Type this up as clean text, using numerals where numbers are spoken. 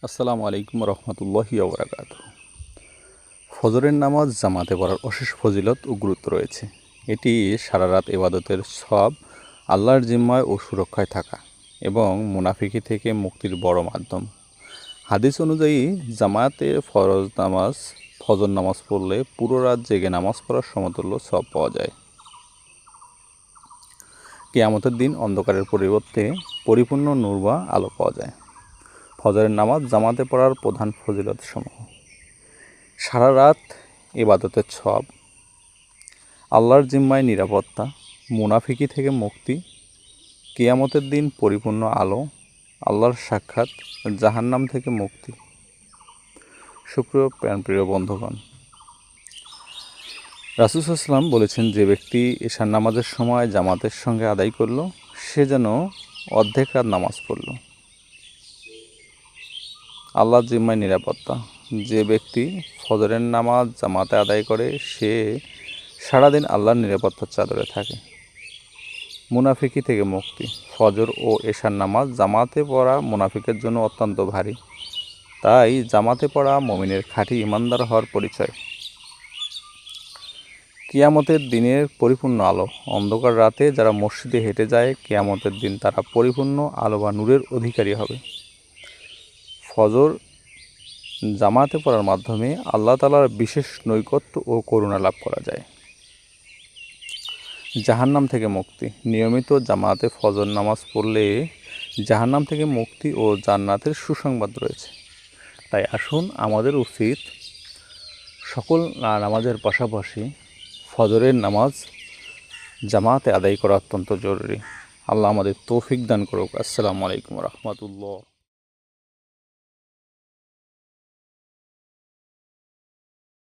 আসসালামু আলাইকুম রহমতুল্লাহি ওয়া বারাকাতুহু। ফজরের নামাজ জামাতে পড়ার অশেষ ফজিলত ও গুরুত্ব রয়েছে। এটি সারা রাত ইবাদতের সব, আল্লাহর জিম্মায় ও সুরক্ষায় থাকা এবং মুনাফিকি থেকে মুক্তির বড় মাধ্যম। হাদিস অনুযায়ী জামাতে ফজর নামাজ পড়লে পুরো রাত জেগে নামাজ পড়ার সমতুল্য সওয়াব পাওয়া যায়। কিয়ামতের দিন অন্ধকারের পরিবর্তে পরিপূর্ণ নূর বা আলো পাওয়া যায়। ফজরের নামাজ জামাতে পড়ার প্রধান ফজিলতসমূহ: সারা রাত ইবাদতের সওয়াব, আল্লাহর জিম্মায় নিরাপত্তা, মুনাফিকি থেকে মুক্তি, কিয়ামতের দিন পরিপূর্ণ আলো, আল্লাহর সাক্ষাৎ, জাহান্নাম থেকে মুক্তি। সুপ্রিয় প্রাণপ্রিয় বন্ধুগণ, রাসূল সাল্লাল্লাহু আলাইহি ওয়াসাল্লাম বলেছেন, যে ব্যক্তি এশার নামাজের সময় জামাতের সঙ্গে আদায় করল, সে যেন অর্ধেক রাত নামাজ পড়ল। আল্লাহর জিম্মায় নিরাপত্তা: যে ব্যক্তি ফজরের নামাজ জামাতে আদায় করে, সে সারাদিন আল্লাহর নিরাপত্তার চাদরে থাকে। মুনাফিকি থেকে মুক্তি: ফজর ও এশার নামাজ জামাতে পড়া মুনাফিকের জন্য অত্যন্ত ভারী, তাই জামাতে পড়া মুমিনের খাঁটি ঈমানদার হওয়ার পরিচয়। কিয়ামতের দিনের পরিপূর্ণ আলো: অন্ধকার রাতে যারা মসজিদে হেঁটে যায়, কিয়ামতের দিন তারা পরিপূর্ণ আলো বা নূরের অধিকারী হবে। ফজর জামাতে পড়ার মাধ্যমে আল্লাহ তাআলার বিশেষ নৈকট্য ও করুণা লাভ করা যায়। জাহান্নাম থেকে মুক্তি: নিয়মিত জামাতে ফজর নামাজ পড়লে জাহান্নাম থেকে মুক্তি ও জান্নাতের সুসংবাদ রয়েছে। তাই আসুন, আমাদের উচিত সকল নামাজের পাশাপাশি ফজরের নামাজ জামাতে আদায় করা অত্যন্ত জরুরি। আল্লাহ আমাদের তৌফিক দান করুক। আসসালামু আলাইকুম রহমতুল্লাহ।